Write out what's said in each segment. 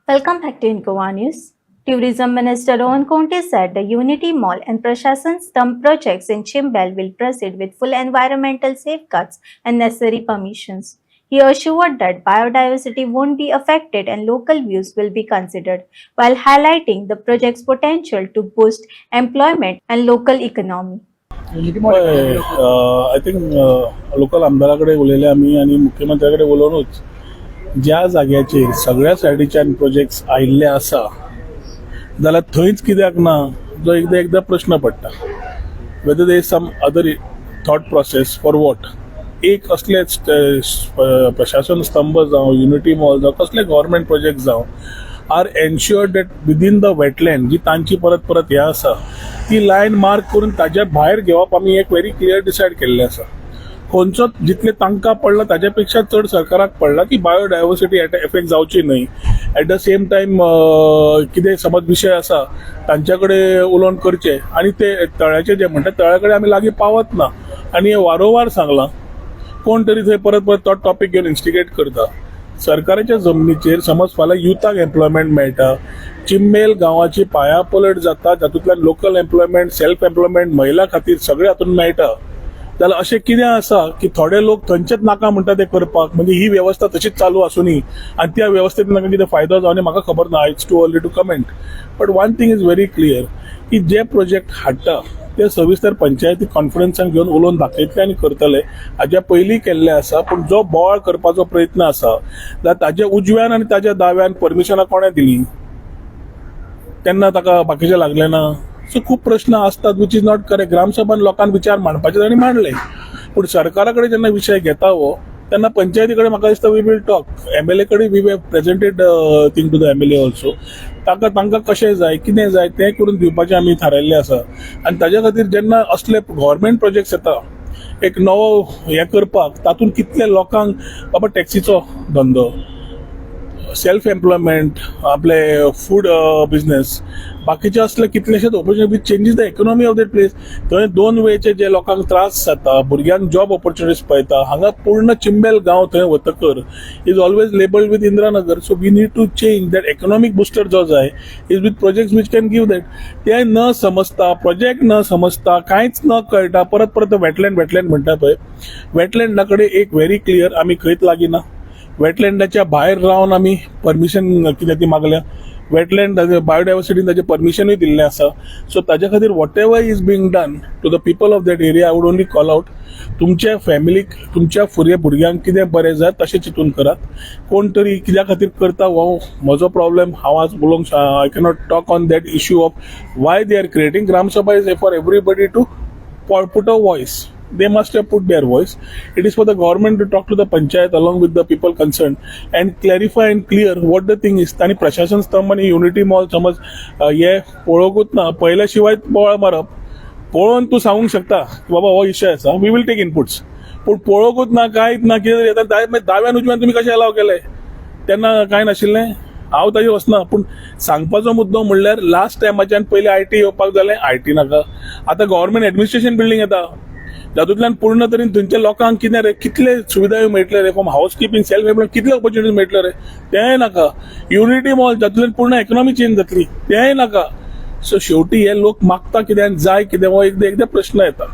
Welcome back to Incoa News. Tourism Minister Rohan Conte said the Unity Mall and Prashasan's thumb projects in Chimbel will proceed with full environmental safeguards and necessary permissions. He assured that biodiversity won't be affected and local views will be considered, while highlighting the project's potential to boost employment and local economy. I think local आमदाराकडे उलयले आमी आनी मुख्यमंत्र्याकडे उलोवनूच ज्या जाग्याचेर सगळ्या सायडीच्यान projects आयिल्ले आसा जाल्यार थंयच कित्याक ना जो एकदा प्रश्न पडटा whether there is some other thought process for what. एक असले प्रशासन स्तंभ जावं युनिटी मॉल जावं कसले गव्हर्मेंट प्रोजेक्ट जावं are ensured that within the wetland जी तांची परत हे आसा ती लायन मार्क करून ताज्या भायर घेवप आमी एक व्हेरी क्लियर डिसायड केल्लें आसा. खंयचो जितले तांकां पडला ताज्या पेक्षा चड सरकाराक पडला की बायोडायवर्सिटी एफेक्ट जावची न्हय. एट द सेम टायम कितें समज विशय आसा तांच्या कडेन उलोवन करचें आनी ते तळ्याचे जे म्हणटा तळ्या कडेन आमी लागीं पावत ना आनी हे वारंवार सांगलां. कोण तरी थंय परत तो टॉपीक घेवन इन्स्टिगेट करता. सरकाराच्या जमनीचेर समज फाल्यां युथाक एम्प्लॉयमेंट मेळटा, चिंबेल गांवाची पायापलट जाता, तातूंतल्यान लोकल एम्प्लॉयमेंट सेल्फ एम्प्लॉयमेंट महिला खातीर सगळे हातूंत मेळटा, जाल्यार अशें कितें आसा की थोडे लोक थंयचेच नाका म्हणटा ते करपाक. म्हणजे ही वेवस्था तशीच चालू आसूनी आनी त्या वेवस्थेंतल्यान तांकां कितें फायदो जावनी म्हाका खबर ना. It's too early to comment. But one thing is very clear की जे प्रोजेक्ट हाडटा ते सविस्तर पंचायती कॉन्फरन्सान घेवन उलोवन दाखयतले आनी करतले. हाज्या पयलीं केल्ले आसा, पूण जो बोवाळ करपाचो प्रयत्न आसा जाल्यार ताज्या उजव्यान आनी ताज्या दाव्यान परमिशनां कोणें दिली तेन्ना ताका बाकीचें लागलें ना. सो खूब प्रश्न आसतात विच इज नॉट करेक्ट. ग्रामसभान लोकांक विचार मांडपाचे तांणी मांडले, पूण सरकारा कडेन जेन्ना विशय घेता हो तेन्ना पंचायती कडेन म्हाका दिसता वी वील टॉक. MLA कडेन we have presented thing to the MLA also. तांकां कशें जाय कितें जाय तें करून दिवपाचें आमी थारायल्लें आसा. आनी ताज्या खातीर जेन्ना असले गव्हर्मेंट प्रोजेक्ट्स येता एक नवो हें करपाक तातूंत कितले लोकांक बाबा टॅक्सीचो धंदो, सेल्फ एम्प्लॉयमेंट, आपले फूड बिझनेस, बाकीचे असले कितलेशेच opportunity changes the economy of that place. थंय दोन वेळचे जे लोकांक त्रास जाता, भुरग्यांक जॉब ऑपॉर्च्युनिटीज पळयता. हांगा पूर्ण चिंबेल गांव थंय वतकर is always labelled with Indiranagar. So we need to change that economic booster जो जाय is with projects which can give that. ते न समजता, प्रोजेक्ट न समजता, कांयच न कळटा परत वेटलँड म्हणटा पळय. वेटलँडा कडेन एक व्हेरी क्लियर आमी खंयच लागीं ना. वेटलँडाच्या भायर रावन आमी परमिशन कितें ती मागल्या. वेटलँड बायोडायवर्सिटीन ताजें परमिशनूय दिल्लें आसा. सो ताज्या खातीर whatever is being done to the people of that area I would only call out. तुमच्या फॅमिलीक, तुमच्या फुडे भुरग्यांक कितें बरें जाय तशें चिंतून करात. कोण तरी कित्या खातीर करता हो म्हजो प्रॉब्लेम, हांव आज उलोवंक I cannot talk on that issue of why they are creating. Gram sabha is for everybody to put a voice. They must have put their voice. It is for the government to talk to the panchayat along with the people concerned and clarify and clear what the thing is. आणि प्रशासन स्तंभ आणि unity mall समज हे पळोवंकूच ना, पळयल्या शिवाय बोवाळ मारप. पळोवन तूं सांगूंक शकता की बाबा हो विशय आसा, वी वील टेक इनपुट्स. पूण पळोवंकूच ना, कांयच ना, कितें येता दाव्यान उजव्यान तुमी कशें अलाव केलें तेन्ना कांय नाशिल्लें. हांव ताजेर वचना, पूण सांगपाचो मुद्दो म्हणल्यार लास्ट टायमाच्यान पयलीं IT येवपाक जालें, IT नाका. आतां गव्हर्मेंट एडमिनिस्ट्रेशन बिल्डींग येता, तातूंतल्यान पूर्ण तरेन थंयच्या लोकांक कितें रे, कितले सुविधा मेळटले रे, from housekeeping, self employment, कितले ऑपॉर्च्युनिटीज मेळटले रे, तेंय नाका. युनिटी मॉल तातूंतल्यान पूर्ण इकॉनॉमी चेंज जातली, तेंय नाका. सो शेवटी हे लोक मागता कितें आनी जाय कितें हो एकदा प्रश्न येता.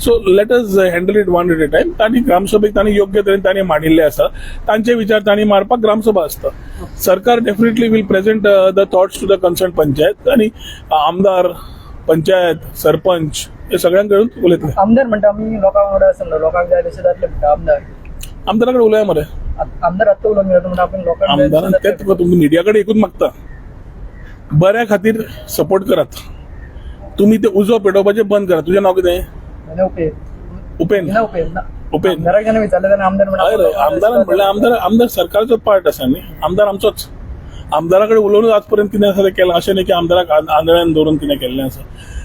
So let us handle it one at a time. तांणी ग्रामसभेक तांणी योग्य तरेन तांणी मांडिल्ले आसा. तांचे विचार तांणी मारपाक ग्रामसभा आसता. सरकार definitely will present the thoughts to the concern panchayat आनी आमदार, पंचायत, सरपंच हे सगळ्यांकडून उलयतले. आमदार म्हणटा आमी लोकांक वांगडा आसलो, लोकांक जाय तशें जातलें म्हणटा आमदाराकडे उलया मरे. आमदार आत्तां उलोवंक मेळटा म्हणटा आपण लोकांक आमदारान तेच तुका तुमी मिडियाकडे एकूच मागता, बऱ्या खातीर सपोर्ट करात. तुम्ही ते उजो पेटोवपाचें बंद करा. तुजें नांव कितें? उपेन. आमदाराक विचारलें जाल्यार आमदारान म्हणल्यार आमदार सरकारचो पार्ट आसा न्ही. आमदार आमचोच. आमदारा कडेन उलोवन आज पर्यंत कितें आसा तें केलां, अशें न्ही की आमदाराक आंधळ्यान दवरून कितें केल्लें आसा.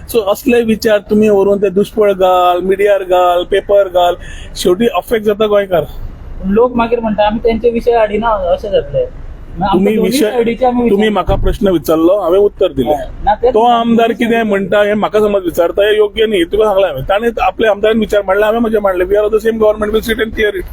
सो असले विचार तुमी व्हरून ते दुश्पळ घाल, मिडियार घाल, पेपर घाल, शेवटी अफेक्ट जाता गोंयकार. लोक मागीर म्हणटा आमी तेंचे विशय हाडिना अशें जातलें. तुम्ही म्हाका प्रश्न विचारलो, हांवें उत्तर दिलें. तो आमदार कितें म्हणटा हें म्हाका समज विचारता हें योग्य न्ही, तुका सांगलें हांवें. ताणें आपल्या आमदारान विचार मांडले, हांवें म्हजें मांडलें. We are of the same government, will sit and clear it.